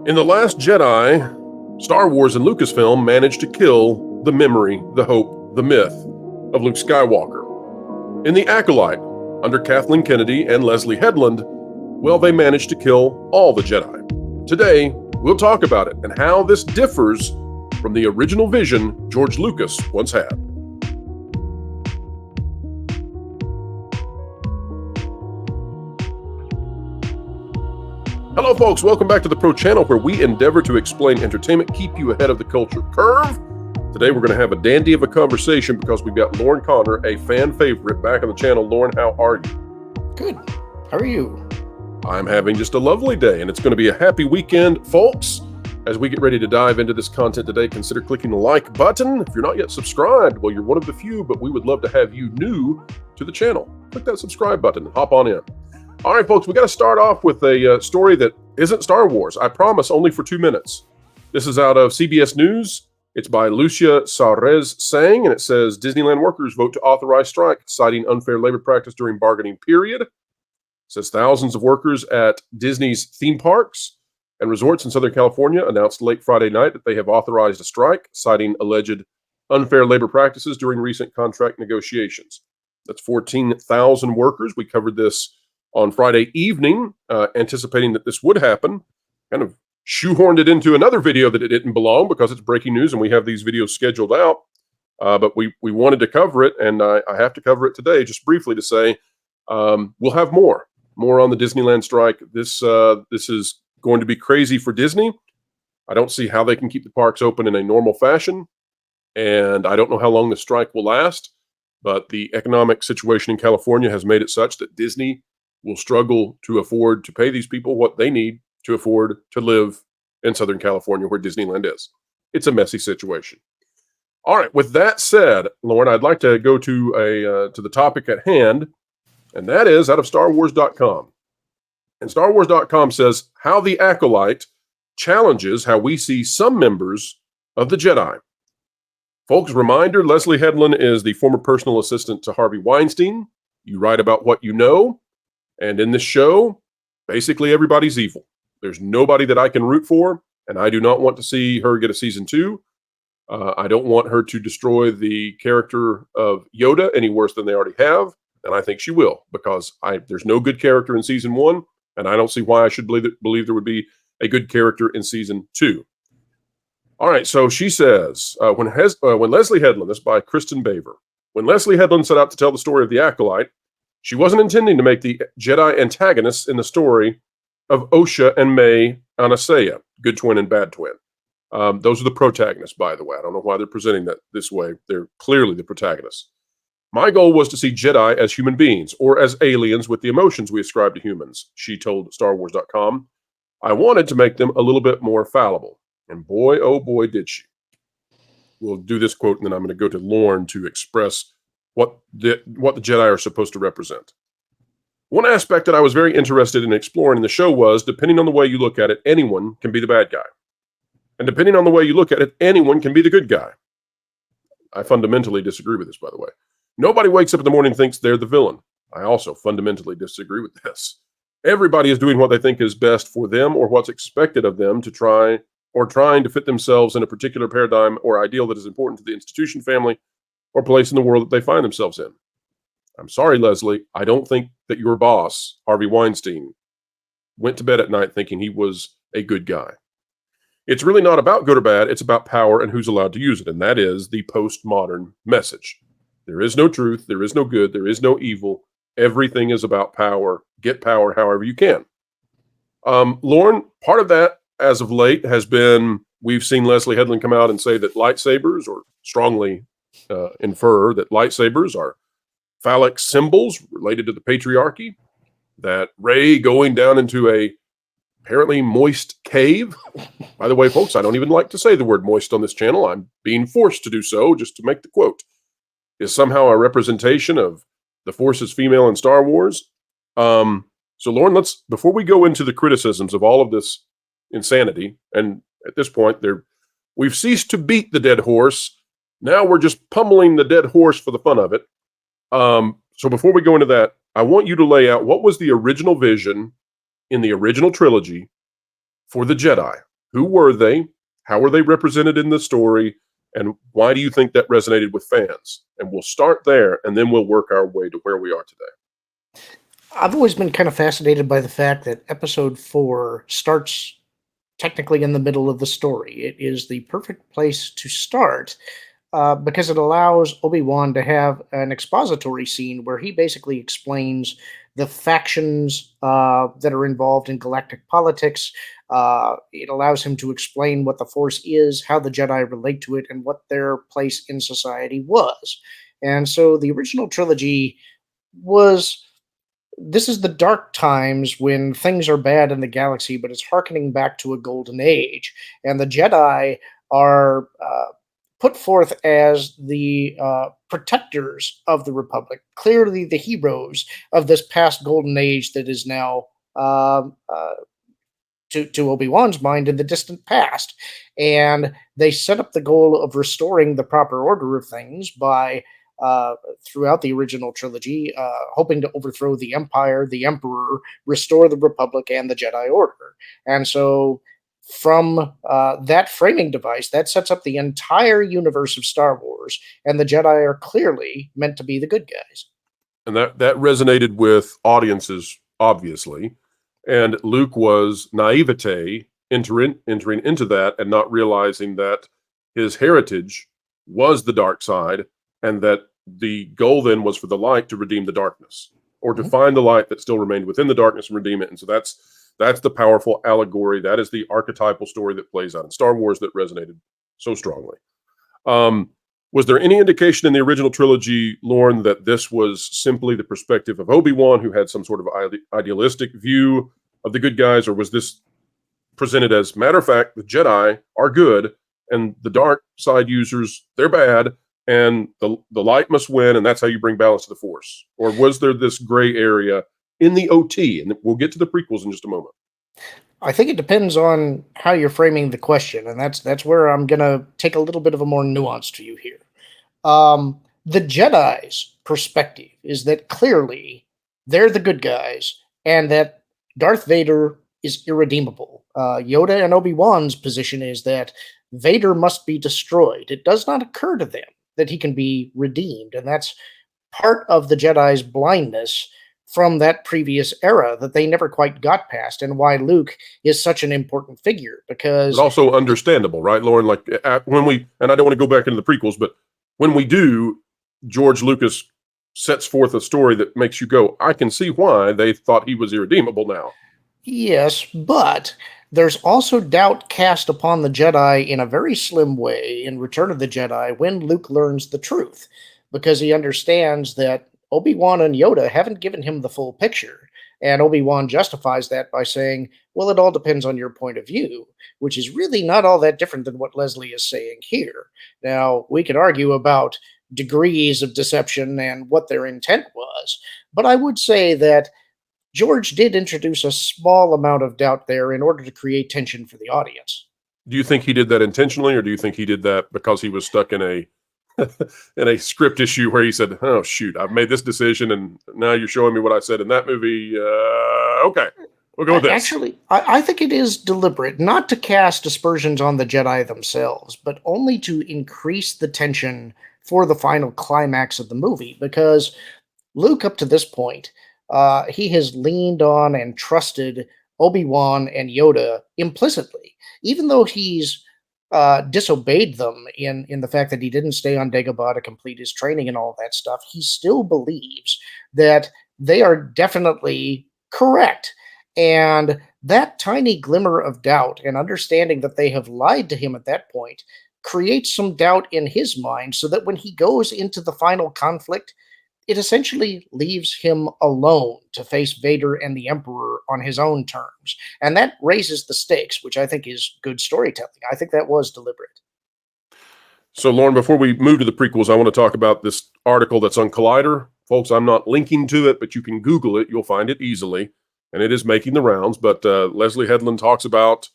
In The Last Jedi, Star Wars and Lucasfilm managed to kill the memory, the hope, the myth of Luke Skywalker. In The Acolyte, under Kathleen Kennedy and Leslie Headland, well, they managed to kill all the Jedi. Today, we'll talk about it and how this differs from the original vision George Lucas once had. Hello folks, welcome back to the Pro Channel, where we endeavor to explain entertainment, keep you ahead of the culture curve. Today we're going to have a dandy of a conversation because we've got Lauren Connor, a fan favorite, back on the channel. Lauren, how are you? Good. How are you? I'm having just a lovely day, and it's going to be a happy weekend, folks. As we get ready to dive into this content today, consider clicking the like button. If you're not yet subscribed, well, you're one of the few, but we would love to have you new to the channel. Click that subscribe button and hop on in. All right, folks, we got to start off with a story that isn't Star Wars. I promise, only for 2 minutes. This is out of CBS News. It's by Lucia Saurez Sang, and it says, Disneyland workers vote to authorize strike, citing unfair labor practice during bargaining period. It says thousands of workers at Disney's theme parks and resorts in Southern California announced late Friday night that they have authorized a strike, citing alleged unfair labor practices during recent contract negotiations. That's 14,000 workers. We covered this on Friday evening, anticipating that this would happen. Kind of shoehorned it into another video that it didn't belong because it's breaking news and we have these videos scheduled out. But we wanted to cover it, and I have to cover it today just briefly to say we'll have more on the Disneyland strike. This is going to be crazy for Disney. I don't see how they can keep the parks open in a normal fashion, and I don't know how long the strike will last, but the economic situation in California has made it such that Disney will struggle to afford to pay these people what they need to afford to live in Southern California, where Disneyland is. It's a messy situation. All right, with that said, Lauren, I'd like to go to the topic at hand, and that is out of StarWars.com. And StarWars.com says, how the Acolyte challenges how we see some members of the Jedi. Folks, reminder, Leslie Headland is the former personal assistant to Harvey Weinstein. You write about what you know. And in this show, basically everybody's evil. There's nobody that I can root for, and I do not want to see her get a season 2. I don't want her to destroy the character of Yoda any worse than they already have, and I think she will, because there's no good character in season 1, and I don't see why I should believe there would be a good character in season 2. All right, so she says, when Leslie Headland, this is by Kristen Baver, when Leslie Headland set out to tell the story of the Acolyte, she wasn't intending to make the Jedi antagonists in the story of Osha and May Anasaya, good twin and bad twin. Those are the protagonists, by the way. I don't know why they're presenting that this way. They're clearly the protagonists. My goal was to see Jedi as human beings, or as aliens with the emotions we ascribe to humans, she told StarWars.com. I wanted to make them a little bit more fallible. And boy, oh boy, did she. We'll do this quote, and then I'm going to go to Lauren to express what the Jedi are supposed to represent. One aspect that I was very interested in exploring in the show was, depending on the way you look at it, anyone can be the bad guy. And depending on the way you look at it, anyone can be the good guy. I fundamentally disagree with this, by the way. Nobody wakes up in the morning and thinks they're the villain. I also fundamentally disagree with this. Everybody is doing what they think is best for them, or what's expected of them, trying to fit themselves in a particular paradigm or ideal that is important to the institution, family, or place in the world that they find themselves in. I'm sorry, Leslie, I don't think that your boss, Harvey Weinstein, went to bed at night thinking he was a good guy. It's really not about good or bad, it's about power and who's allowed to use it, and that is the postmodern message. There is no truth, there is no good, there is no evil. Everything is about power. Get power however you can. Lauren, part of that, as of late, has been, we've seen Leslie Headland come out and say that lightsabers, or strongly infer that lightsabers are phallic symbols related to the patriarchy, that Rey going down into a apparently moist cave. By the way, folks, I don't even like to say the word moist on this channel. I'm being forced to do so just to make the quote. Is somehow a representation of the Force as female in Star Wars. So Lauren, before we go into the criticisms of all of this insanity, and at this point, we've ceased to beat the dead horse. Now we're just pummeling the dead horse for the fun of it. So before we go into that, I want you to lay out what was the original vision in the original trilogy for the Jedi. Who were they? How were they represented in the story? And why do you think that resonated with fans? And we'll start there, and then we'll work our way to where we are today. I've always been kind of fascinated by the fact that episode 4 starts technically in the middle of the story. It is the perfect place to start because it allows Obi-Wan to have an expository scene where he basically explains the factions that are involved in galactic politics. It allows him to explain what the Force is, how the Jedi relate to it, and what their place in society was. And so the original trilogy was, this is the dark times when things are bad in the galaxy, but it's harkening back to a golden age. And the Jedi are put forth as the protectors of the Republic, clearly the heroes of this past golden age that is now, to Obi-Wan's mind, in the distant past. And they set up the goal of restoring the proper order of things by throughout the original trilogy, hoping to overthrow the Empire, the Emperor, restore the Republic, and the Jedi Order. And so, from that framing device, that sets up the entire universe of Star Wars, and the Jedi are clearly meant to be the good guys. And that resonated with audiences, obviously. And Luke was naivete entering into that and not realizing that his heritage was the dark side, and that the goal then was for the light to redeem the darkness, or to find the light that still remained within the darkness and redeem it. And so that's the powerful allegory. That is the archetypal story that plays out in Star Wars that resonated so strongly. Was there any indication in the original trilogy, Lauren, that this was simply the perspective of Obi-Wan, who had some sort of idealistic view of the good guys, or was this presented as, matter of fact, the Jedi are good and the dark side users, they're bad, and the light must win, and that's how you bring balance to the Force? Or was there this gray area in the OT? And we'll get to the prequels in just a moment. I think it depends on how you're framing the question, and that's where I'm gonna take a little bit of a more nuanced view here. The Jedi's perspective is that clearly they're the good guys, and that Darth Vader is irredeemable. Yoda and Obi-Wan's position is that Vader must be destroyed. It does not occur to them that he can be redeemed, and that's part of the Jedi's blindness from that previous era that they never quite got past, and why Luke is such an important figure. Because But also understandable, right, Lauren? Like when we, and I don't want to go back into the prequels, but when we do, George Lucas sets forth a story that makes you go, I can see why they thought he was irredeemable now. yes, but there's also doubt cast upon the Jedi in a very slim way in Return of the Jedi when Luke learns the truth, because he understands that Obi-Wan and Yoda haven't given him the full picture. And Obi-Wan justifies that by saying, well, it all depends on your point of view, which is really not all that different than what Leslie is saying here. Now, we could argue about degrees of deception and what their intent was, but I would say that George did introduce a small amount of doubt there in order to create tension for the audience. Do you think he did that intentionally, or do you think he did that because he was stuck in a in a script issue where he said, "Oh shoot, I've made this decision, and now you're showing me what I said in that movie"? Okay, we'll go with this. Actually, I think it is deliberate, not to cast aspersions on the Jedi themselves, but only to increase the tension for the final climax of the movie. Because Luke, up to this point, he has leaned on and trusted Obi-Wan and Yoda implicitly, even though he's disobeyed them in the fact that he didn't stay on Dagobah to complete his training and all that stuff. He still believes that they are definitely correct. And that tiny glimmer of doubt and understanding that they have lied to him at that point creates some doubt in his mind, so that when he goes into the final conflict, it essentially leaves him alone to face Vader and the Emperor on his own terms. And that raises the stakes, which I think is good storytelling. I think that was deliberate. So, Lauren, before we move to the prequels, I want to talk about this article that's on Collider. Folks, I'm not linking to it, but you can Google it. You'll find it easily. And it is making the rounds. But Leslie Headland talks about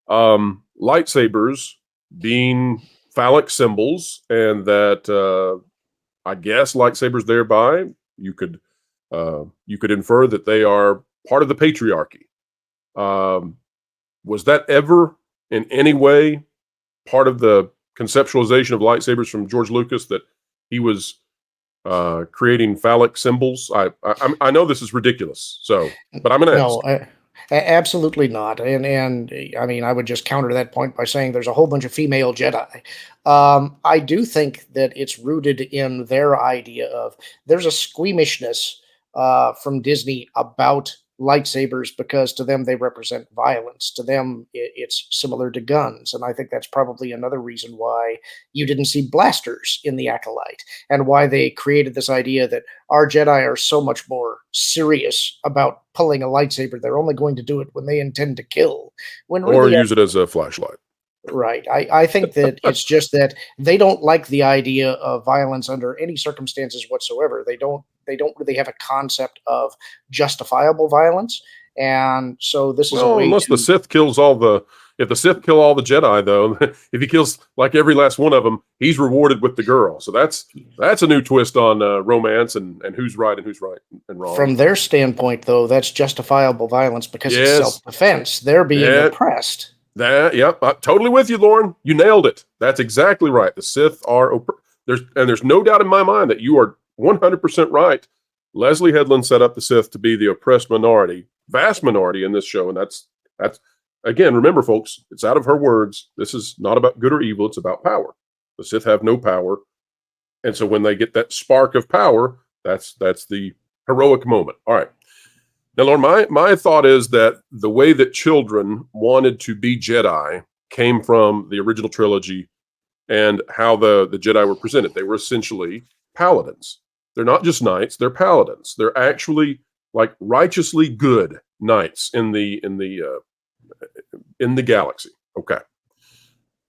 lightsabers being phallic symbols, and that I guess lightsabers thereby you could infer that they are part of the patriarchy. Was that ever in any way part of the conceptualization of lightsabers from George Lucas that he was creating phallic symbols? I know this is ridiculous, but I'm going to ask. No, absolutely not. And I mean, I would just counter that point by saying there's a whole bunch of female Jedi. I do think that it's rooted in their idea of there's a squeamishness from Disney about lightsabers because to them they represent violence. To them, it's similar to guns, and I think that's probably another reason why you didn't see blasters in the Acolyte, and why they created this idea that our Jedi are so much more serious about pulling a lightsaber. They're only going to do it when they intend to kill. When Or really, use it as a flashlight. right. I think that it's just that they don't like the idea of violence under any circumstances whatsoever. They don't really have a concept of justifiable violence. And so this is a Well, way unless to the Sith kills if the Sith kill all the Jedi, though, if he kills like every last one of them, he's rewarded with the girl. So that's a new twist on romance and who's right and wrong. from their standpoint, though, that's justifiable violence because it's Yes. self-defense. They're being oppressed. Yep, I'm totally with you, Lauren. You nailed it. That's exactly right. The Sith are there's no doubt in my mind that you are 100% right. Leslie Headland set up the Sith to be the oppressed minority, vast minority in this show, and that's again. Remember, folks, it's out of her words. This is not about good or evil. It's about power. The Sith have no power, and so when they get that spark of power, that's the heroic moment. All right. Now, Lauren, my thought is that the way that children wanted to be Jedi came from the original trilogy and how the Jedi were presented. They were essentially paladins. They're not just knights, they're paladins. They're actually like righteously good knights in the galaxy. Okay.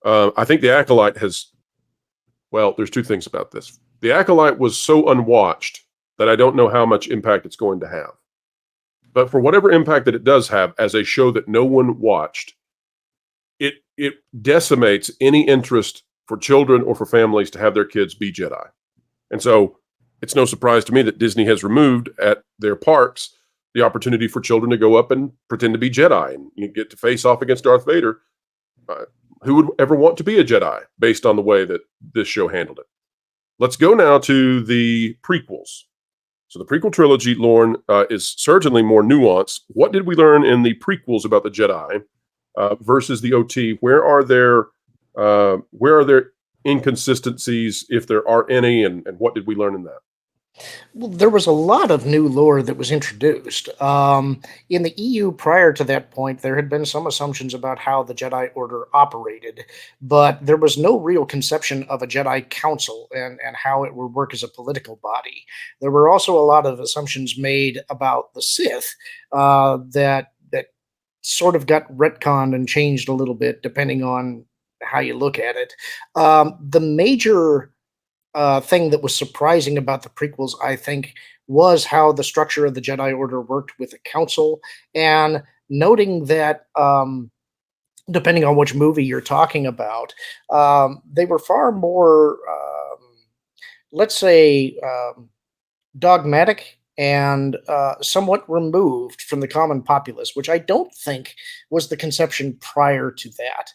I think the Acolyte there's two things about this. The Acolyte was so unwatched that I don't know how much impact it's going to have. But for whatever impact that it does have as a show that no one watched, it decimates any interest for children or for families to have their kids be Jedi. And so it's no surprise to me that Disney has removed at their parks the opportunity for children to go up and pretend to be Jedi and you get to face off against Darth Vader. Who would ever want to be a Jedi based on the way that this show handled it? Let's go now to the prequels. So the prequel trilogy, Lauren, is certainly more nuanced. What did we learn in the prequels about the Jedi versus the OT? Where are there inconsistencies, if there are any, and what did we learn in that? Well, there was a lot of new lore that was introduced. In the EU prior to that point, there had been some assumptions about how the Jedi Order operated, but there was no real conception of a Jedi Council and how it would work as a political body. There were also a lot of assumptions made about the Sith that sort of got retconned and changed a little bit depending on how you look at it. The major thing that was surprising about the prequels, I think, was how the structure of the Jedi Order worked with the Council, and noting that depending on which movie you're talking about, they were far more, let's say, dogmatic and somewhat removed from the common populace, which I don't think was the conception prior to that,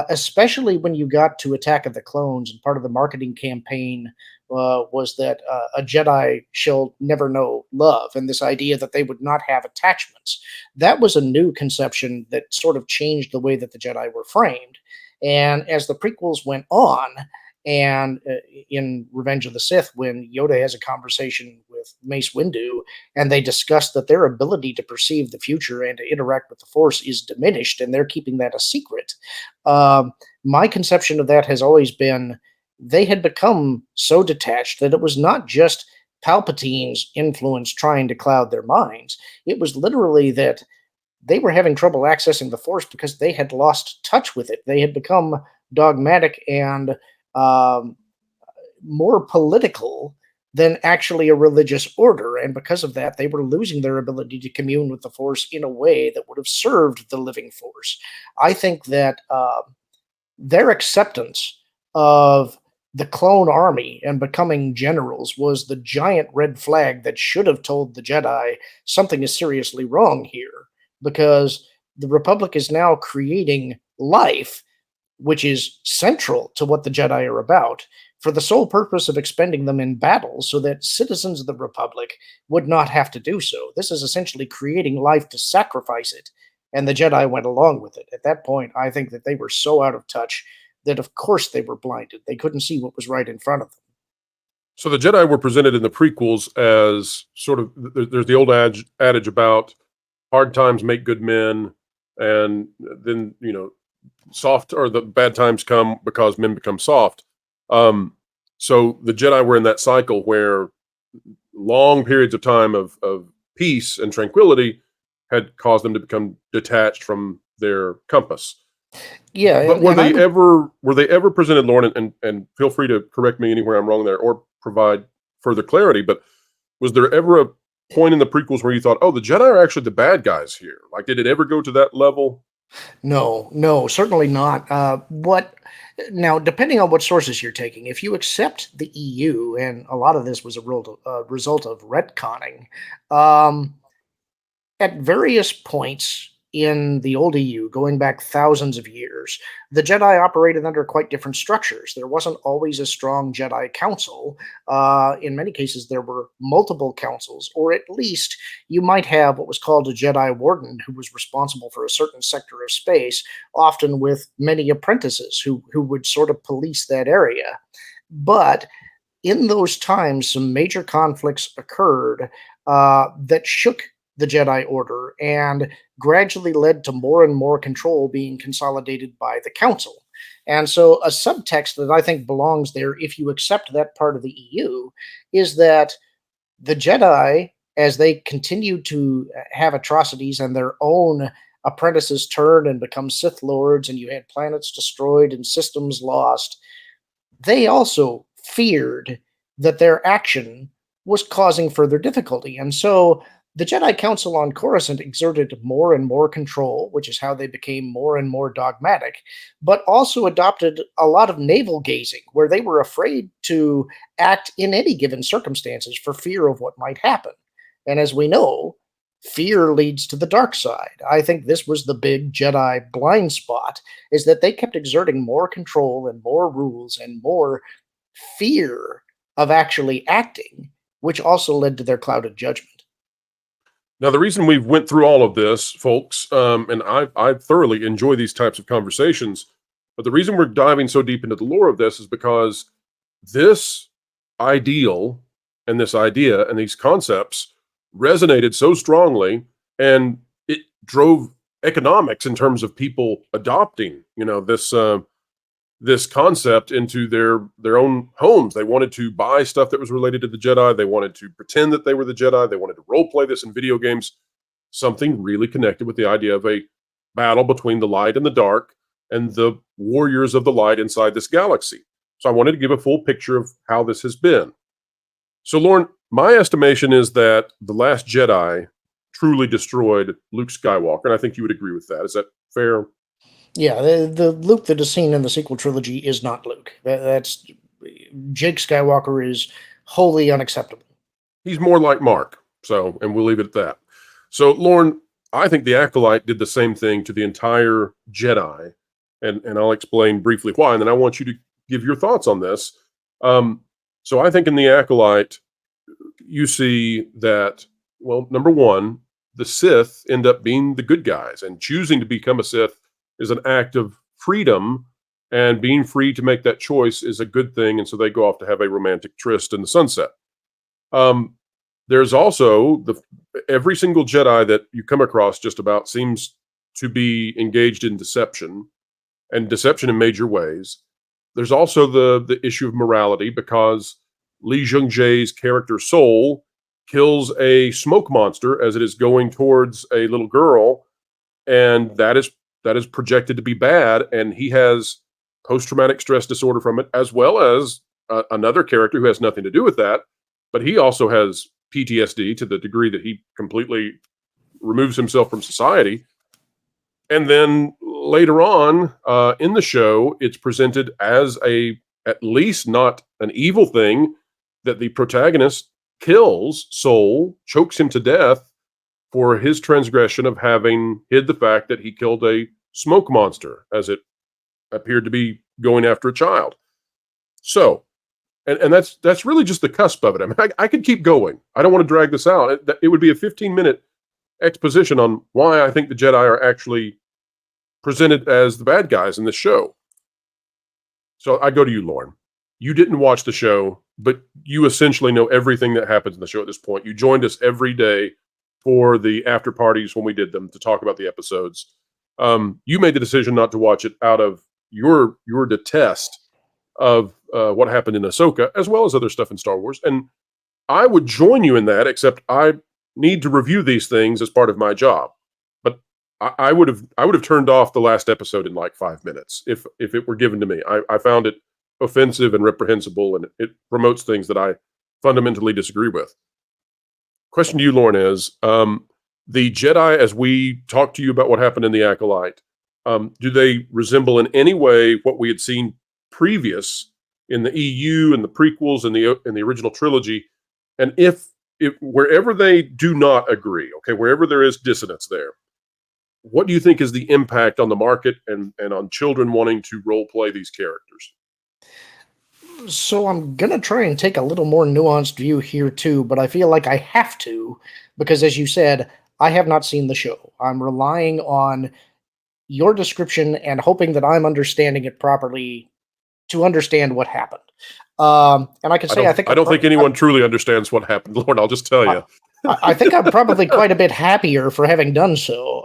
especially when you got to Attack of the Clones, and part of the marketing campaign was that a Jedi shall never know love, and this idea that they would not have attachments. That was a new conception that sort of changed the way that the Jedi were framed. And as the prequels went on, and in Revenge of the Sith, when Yoda has a conversation with Mace Windu, and they discuss that their ability to perceive the future and to interact with the Force is diminished, and they're keeping that a secret. My conception of that has always been they had become so detached that it was not just Palpatine's influence trying to cloud their minds. It was literally that they were having trouble accessing the Force because they had lost touch with it. They had become dogmatic and more political than actually a religious order. And because of that, they were losing their ability to commune with the Force in a way that would have served the living Force. I think that their acceptance of the clone army and becoming generals was the giant red flag that should have told the Jedi something is seriously wrong here, because the Republic is now creating life, which is central to what the Jedi are about, for the sole purpose of expending them in battle so that citizens of the Republic would not have to do so. This is essentially creating life to sacrifice it, and the Jedi went along with it. At that point, I think that they were so out of touch that, of course, they were blinded. They couldn't see what was right in front of them. So the Jedi were presented in the prequels as sort of, there's the old adage about hard times make good men, and then, soft, or the bad times come because men become soft. So the Jedi were in that cycle where long periods of time of peace and tranquility had caused them to become detached from their compass. Yeah, But were they ever presented, Lauren, and feel free to correct me anywhere I'm wrong there or provide further clarity, but was there ever a point in the prequels where you thought, oh, the Jedi are actually the bad guys here? Like, did it ever go to that level? No, certainly not. What now? Depending on what sources you're taking, if you accept the EU, and a lot of this was a result of retconning, um, at various points in the old EU, going back thousands of years, the Jedi operated under quite different structures. There wasn't always a strong Jedi council. In many cases, there were multiple councils, or at least you might have what was called a Jedi warden who was responsible for a certain sector of space, often with many apprentices who would sort of police that area. But in those times, some major conflicts occurred that shook the Jedi Order and gradually led to more and more control being consolidated by the Council. And so, a subtext that I think belongs there, if you accept that part of the EU, is that the Jedi, as they continued to have atrocities and their own apprentices turn and become Sith Lords, and you had planets destroyed and systems lost, they also feared that their action was causing further difficulty. And so the Jedi Council on Coruscant exerted more and more control, which is how they became more and more dogmatic, but also adopted a lot of navel gazing, where they were afraid to act in any given circumstances for fear of what might happen. And as we know, fear leads to the dark side. I think this was the big Jedi blind spot, is that they kept exerting more control and more rules and more fear of actually acting, which also led to their clouded judgment. Now, the reason we've went through all of this, folks, and I thoroughly enjoy these types of conversations, but the reason we're diving so deep into the lore of this is because this ideal and this idea and these concepts resonated so strongly, and it drove economics in terms of people adopting, this concept into their own homes. They wanted to buy stuff that was related to the Jedi. They wanted to pretend that they were the Jedi. They wanted to role play this in video games. Something really connected with the idea of a battle between the light and the dark and the warriors of the light inside this galaxy. So I wanted to give a full picture of how this has been. So, Lauren, my estimation is that The Last Jedi truly destroyed Luke Skywalker, and I think you would agree with that. Is that fair? Yeah, the Luke that is seen in the sequel trilogy is not Luke. That's Jake Skywalker is wholly unacceptable. He's more like Mark. So, and we'll leave it at that. So, Lauren, I think the Acolyte did the same thing to the entire Jedi, and I'll explain briefly why, and then I want you to give your thoughts on this. So I think in the Acolyte, you see that, well, number one, the Sith end up being the good guys, and choosing to become a Sith is an act of freedom, and being free to make that choice is a good thing, and so they go off to have a romantic tryst in the sunset. There's also every single Jedi that you come across just about seems to be engaged in deception, and deception in major ways. There's also the issue of morality, because Li Jung-jae's character Soul kills a smoke monster as it is going towards a little girl, and that is projected to be bad, and he has post-traumatic stress disorder from it, as well as another character who has nothing to do with that, but he also has PTSD to the degree that he completely removes himself from society. And then later on in the show, it's presented as at least not an evil thing, that the protagonist kills Soul, chokes him to death for his transgression of having hid the fact that he killed a smoke monster as it appeared to be going after a child. So, and that's really just the cusp of it. I mean, I could keep going. I don't want to drag this out. It would be a 15-minute exposition on why I think the Jedi are actually presented as the bad guys in this show. So I go to you, Lauren. You didn't watch the show, but you essentially know everything that happens in the show at this point. You joined us every day for the after parties when we did them to talk about the episodes. You made the decision not to watch it out of your detest of what happened in Ahsoka, as well as other stuff in Star Wars. And I would join you in that, except I need to review these things as part of my job. But I would have turned off the last episode in like 5 minutes if it were given to me. I found it offensive and reprehensible, and it promotes things that I fundamentally disagree with. Question to you, Lauren, is the Jedi, as we talked to you about what happened in the Acolyte, do they resemble in any way what we had seen previous in the EU and the prequels and the original trilogy? And if wherever they do not agree, okay, wherever there is dissonance there, what do you think is the impact on the market and on children wanting to role play these characters? So I'm going to try and take a little more nuanced view here too, but I feel like I have to, because as you said, I have not seen the show. I'm relying on your description and hoping that I'm understanding it properly to understand what happened. And I can say, I don't think anyone truly understands what happened, Lauren. I'll just tell you. I think I'm probably quite a bit happier for having done so.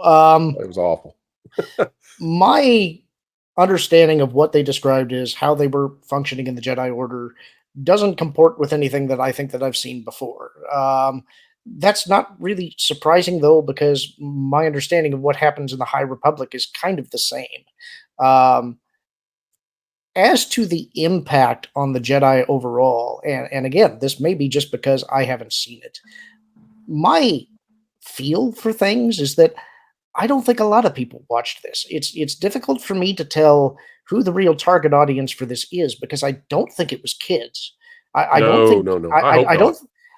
It was awful. My understanding of what they described as how they were functioning in the Jedi Order doesn't comport with anything that I think that I've seen before. That's not really surprising, though, because my understanding of what happens in the High Republic is kind of the same. As to the impact on the Jedi overall, and again, this may be just because I haven't seen it, my feel for things is that I don't think a lot of people watched this. It's difficult for me to tell who the real target audience for this is because I don't think it was kids. I don't think no.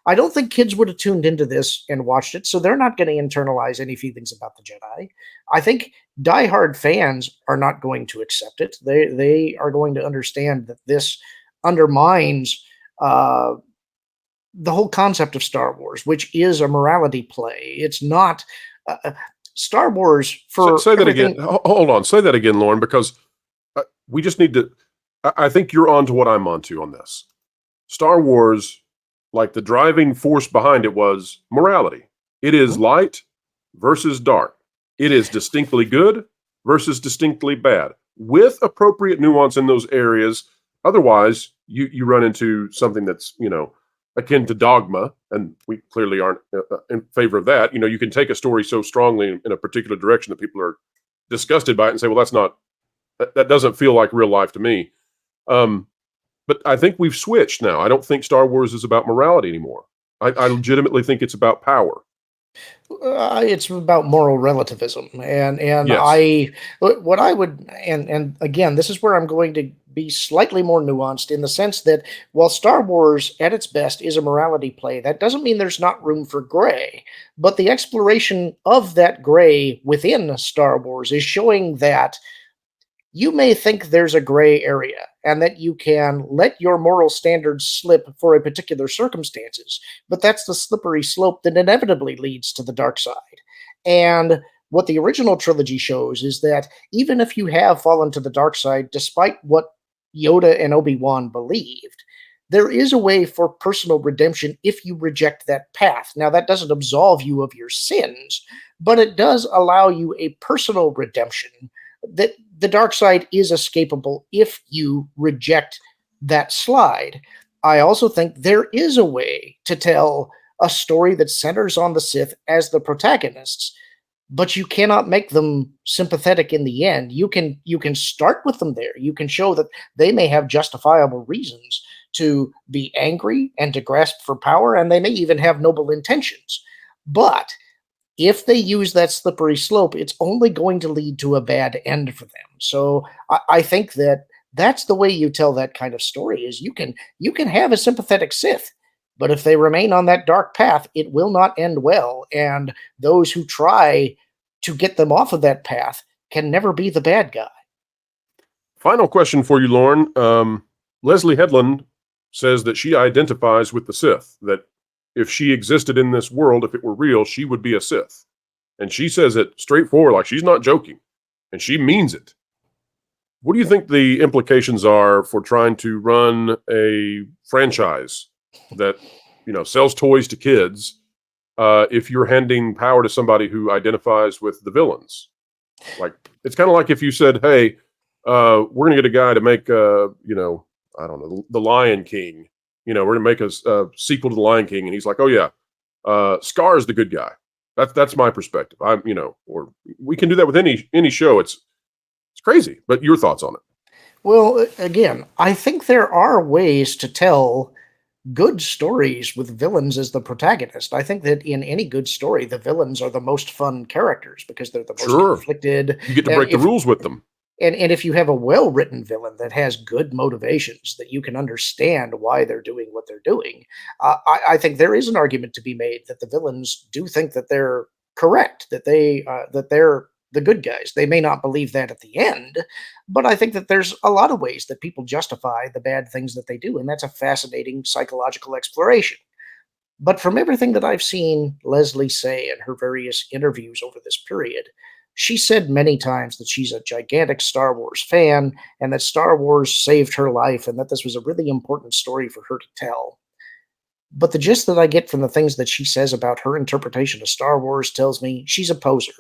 I don't think kids would have tuned into this and watched it, so they're not going to internalize any feelings about the Jedi. I think diehard fans are not going to accept it. They are going to understand that this undermines the whole concept of Star Wars, which is a morality play. It's not Star Wars for. Say that again. Hold on. Say that again, Lauren, because we just need to. I think you're on to what I'm onto on this. Star Wars, like the driving force behind it was morality. It is light versus dark. It is distinctly good versus distinctly bad, with appropriate nuance in those areas. Otherwise, you run into something that's, akin to dogma, and we clearly aren't in favor of that. You can take a story so strongly in a particular direction that people are disgusted by it and say, well, that doesn't feel like real life to me. But I think we've switched now. I don't think Star Wars is about morality anymore. I legitimately think it's about power. It's about moral relativism, and yes. what I would, and again, this is where I'm going to be slightly more nuanced in the sense that while Star Wars at its best is a morality play, that doesn't mean there's not room for gray. But the exploration of that gray within Star Wars is showing that you may think there's a gray area and that you can let your moral standards slip for a particular circumstances, but that's the slippery slope that inevitably leads to the dark side. And what the original trilogy shows is that even if you have fallen to the dark side, despite what Yoda and Obi-Wan believed, there is a way for personal redemption if you reject that path. Now, that doesn't absolve you of your sins, but it does allow you a personal redemption that the dark side is escapable if you reject that slide. I also think there is a way to tell a story that centers on the Sith as the protagonists, but you cannot make them sympathetic in the end. You can start with them there. You can show that they may have justifiable reasons to be angry and to grasp for power, and they may even have noble intentions. But if they use that slippery slope, it's only going to lead to a bad end for them. So I think that that's the way you tell that kind of story is you can have a sympathetic Sith, but if they remain on that dark path, it will not end well. And those who try to get them off of that path can never be the bad guy. Final question for you, Lauren. Leslie Headland says that she identifies with the Sith, that if she existed in this world, if it were real, she would be a Sith. And she says it straightforward, like she's not joking, and she means it. What do you think the implications are for trying to run a franchise that, sells toys to kids, if you're handing power to somebody who identifies with the villains? Like, it's kind of like if you said, hey, we're going to get a guy to make, I don't know, The Lion King. We're going to make a sequel to The Lion King. And he's like, oh, yeah, Scar is the good guy. That's my perspective. Or we can do that with any show. It's crazy. But your thoughts on it? Well, again, I think there are ways to tell good stories with villains as the protagonist. I think that in any good story, the villains are the most fun characters because they're the most conflicted. You get to break the rules with them. And if you have a well-written villain that has good motivations, that you can understand why they're doing what they're doing, I think there is an argument to be made that the villains do think that they're correct, that they're the good guys. They may not believe that at the end, but I think that there's a lot of ways that people justify the bad things that they do, and that's a fascinating psychological exploration. But from everything that I've seen Leslie say in her various interviews over this period, she said many times that she's a gigantic Star Wars fan and that Star Wars saved her life and that this was a really important story for her to tell. But the gist that I get from the things that she says about her interpretation of Star Wars tells me she's a poser.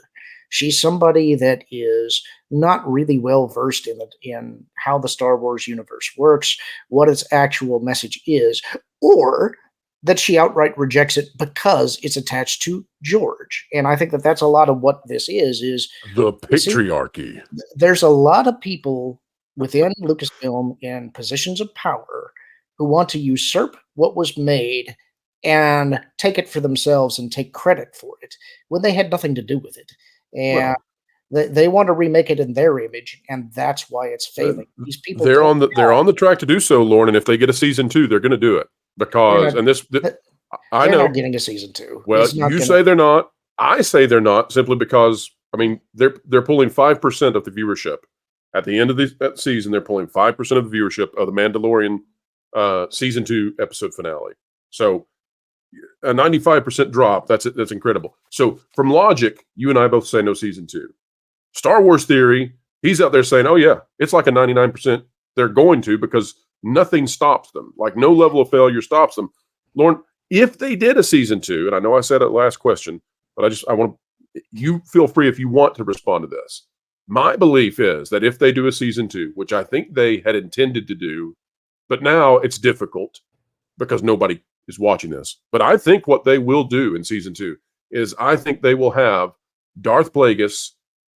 She's somebody that is not really well versed in how the Star Wars universe works, what its actual message is, or that she outright rejects it because it's attached to George. And I think that that's a lot of what this is the patriarchy. There's a lot of people within Lucasfilm in positions of power who want to usurp what was made and take it for themselves and take credit for it when they had nothing to do with it. And they want to remake it in their image, and that's why it's failing. These people they're on the track to do so, Lauren. And if they get a season 2, they're going to do it because I know not getting a season 2. Well, you say they're not. I say they're not simply because they're pulling 5% of the viewership at the end of that season. They're pulling 5% of the viewership of the Mandalorian season 2 episode finale. So a 95% drop. That's incredible. So from logic, you and I both say no season 2. Star Wars theory, he's out there saying, oh yeah, it's like a 99% they're going to because nothing stops them. Like no level of failure stops them. Lauren, if they did a season 2, and I know I said it last question, but I want you feel free if you want to respond to this. My belief is that if they do a season 2, which I think they had intended to do, but now it's difficult because nobody is watching this. But I think what they will do in season 2 is I think they will have Darth Plagueis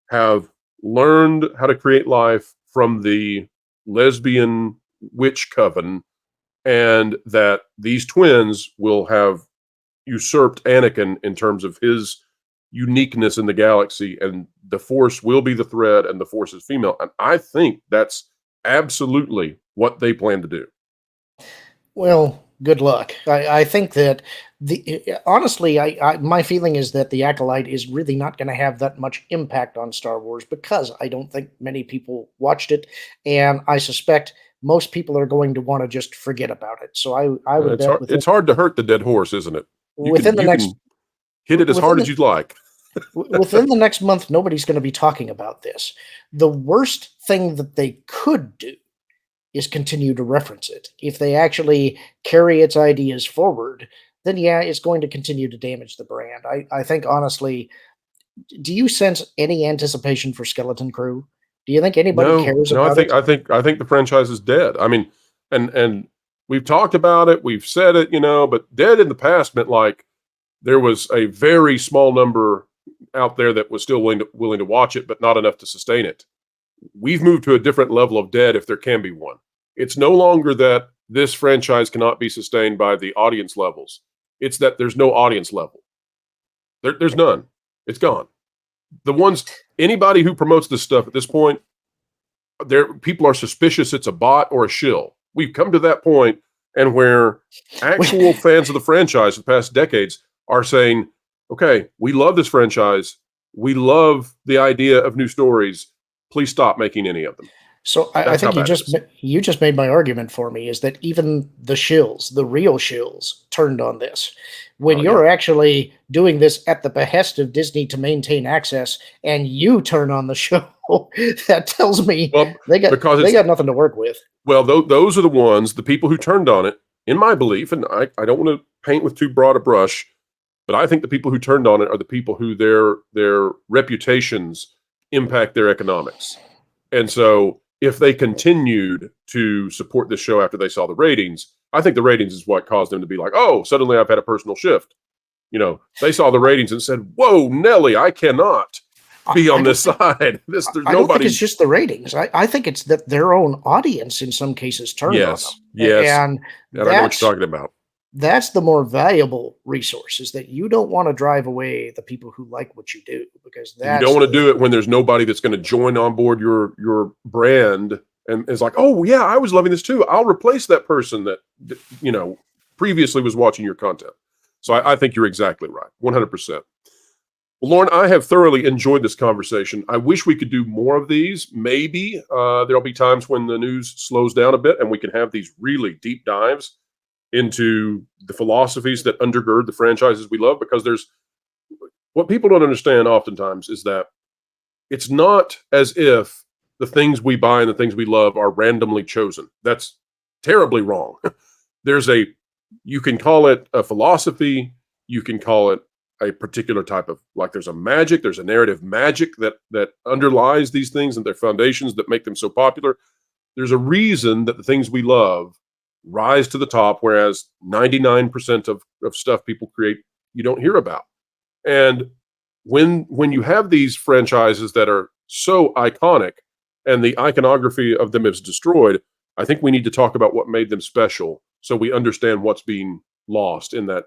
have learned how to create life from the lesbian witch coven, and that these twins will have usurped Anakin in terms of his uniqueness in the galaxy, and the Force will be the thread, and the Force is female. And I think that's absolutely what they plan to do. Well, good luck. I think that honestly, my feeling is that the Acolyte is really not going to have that much impact on Star Wars because I don't think many people watched it, and I suspect most people are going to want to just forget about it. So I would bet it's hard to hurt the dead horse, isn't it? You can hit it as hard as you'd like. Within the next month, nobody's going to be talking about this. The worst thing that they could do is continue to reference it. If they actually carry its ideas forward, then yeah, it's going to continue to damage the brand. I think honestly, do you sense any anticipation for Skeleton Crew? Do you think anybody cares about it? I think the franchise is dead. I mean, and we've talked about it, we've said it, but dead in the past meant like there was a very small number out there that was still willing to watch it, but not enough to sustain it. We've moved to a different level of dead if there can be one. It's no longer that this franchise cannot be sustained by the audience levels. It's that there's no audience level. There's none. It's gone. Anybody who promotes this stuff at this point, people are suspicious it's a bot or a shill. We've come to that point, and where actual fans of the franchise the past decades are saying, okay, we love this franchise. We love the idea of new stories. Please stop making any of them. So I That's how think bad it is. you just made my argument for me, is that even the shills, the real shills, turned on this. When Oh, you're yeah. actually doing this at the behest of Disney to maintain access, and you turn on the show, that tells me Well, because they it's got nothing to work with. well, those are the ones, the people who turned on it, in my belief, and I don't want to paint with too broad a brush, but I think the people who turned on it are the people who their reputations impact their economics. And so if they continued to support this show after they saw the ratings, I think the ratings is what caused them to be like, oh, suddenly I've had a personal shift. You know, they saw the ratings and said, whoa, Nelly, I cannot be I on don't this think side. There's I don't think it's nobody. just the ratings. I think it's that their own audience in some cases turned on Yes, them, yes. and And I know what that's you're talking about. that's the more valuable resource, is that you don't want to drive away the people who like what you do, because And you don't that's want to the do it when there's nobody that's going to join on board your brand and is like, oh yeah, I was loving this too. I'll replace that person that previously was watching your content. So I think you're exactly right, 100%. Well, Lauren, I have thoroughly enjoyed this conversation. I wish we could do more of these. Maybe there'll be times when the news slows down a bit and we can have these really deep dives into the philosophies that undergird the franchises we love, because there's what people don't understand oftentimes is that it's not as if the things we buy and the things we love are randomly chosen. That's terribly wrong. There's you can call it a philosophy, you can call it a particular type of, like, there's a narrative magic that underlies these things and their foundations that make them so popular. There's a reason that the things we love rise to the top, whereas 99% of stuff people create you don't hear about. And when you have these franchises that are so iconic and the iconography of them is destroyed, I think we need to talk about what made them special so we understand what's being lost in that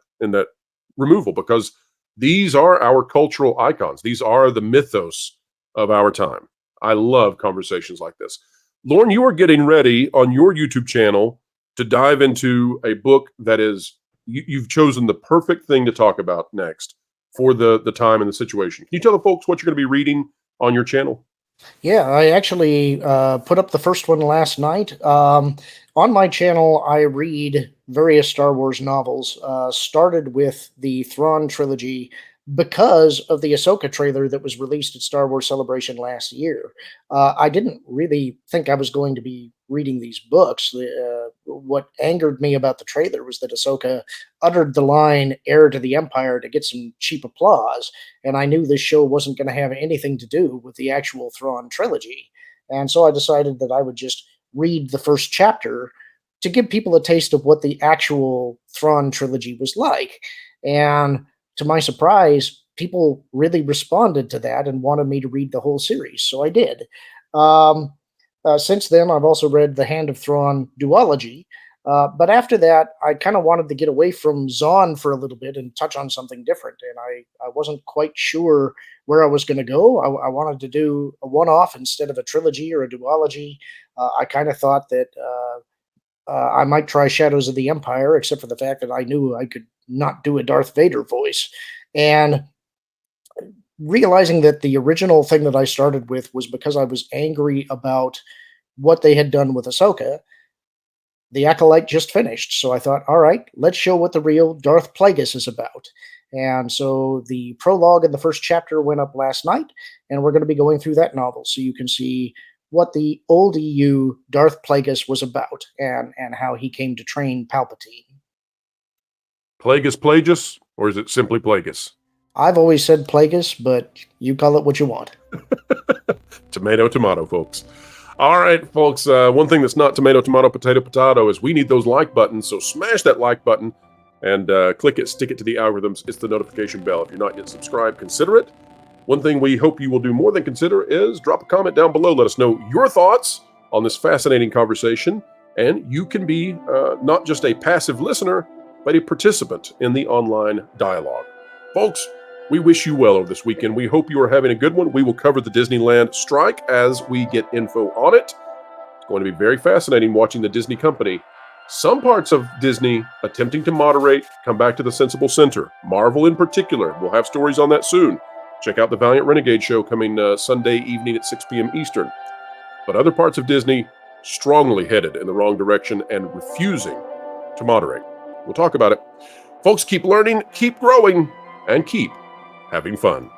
removal, because these are our cultural icons. These are the mythos of our time. I love conversations like this. Lauren, you are getting ready on your YouTube channel to dive into a book that is, you've chosen the perfect thing to talk about next for the time and the situation. Can you tell the folks what you're going to be reading on your channel? Yeah, I actually put up the first one last night. On my channel, I read various Star Wars novels. Started with the Thrawn trilogy because of the Ahsoka trailer that was released at Star Wars Celebration last year. I didn't really think I was going to be reading these books. What angered me about the trailer was that Ahsoka uttered the line "heir to the Empire" to get some cheap applause, and I knew this show wasn't going to have anything to do with the actual Thrawn trilogy. And so I decided that I would just read the first chapter to give people a taste of what the actual Thrawn trilogy was like. And to my surprise, people really responded to that and wanted me to read the whole series. So I did. Um, since then, I've also read The Hand of Thrawn duology. But after that, I kind of wanted to get away from Zahn for a little bit and touch on something different. And I wasn't quite sure where I was going to go. I wanted to do a one off instead of a trilogy or a duology. I kind of thought that I might try Shadows of the Empire, except for the fact that I knew I could not do a Darth Vader voice. And realizing that the original thing that I started with was because I was angry about what they had done with Ahsoka. The Acolyte just finished, so I thought, all right, let's show what the real Darth Plagueis is about. And so the prologue and the first chapter went up last night, and we're going to be going through that novel so you can see what the old EU Darth Plagueis was about and how he came to train Palpatine. Plagueis Plagueis, or is it simply Plagueis? I've always said Plagueis, but you call it what you want. Tomato, tomato, folks. All right, folks. One thing that's not tomato, tomato, potato, potato is we need those like buttons. So smash that like button and click it, stick it to the algorithms. It's the notification bell. If you're not yet subscribed, consider it. One thing we hope you will do more than consider is drop a comment down below. Let us know your thoughts on this fascinating conversation. And you can be not just a passive listener, but a participant in the online dialogue. Folks, we wish you well over this weekend. We hope you are having a good one. We will cover the Disneyland strike as we get info on it. It's going to be very fascinating watching the Disney company, some parts of Disney attempting to moderate, come back to the sensible center. Marvel in particular. We'll have stories on that soon. Check out the Valiant Renegade show coming Sunday evening at 6 p.m. Eastern. But other parts of Disney strongly headed in the wrong direction and refusing to moderate. We'll talk about it. Folks, keep learning, keep growing, and keep having fun.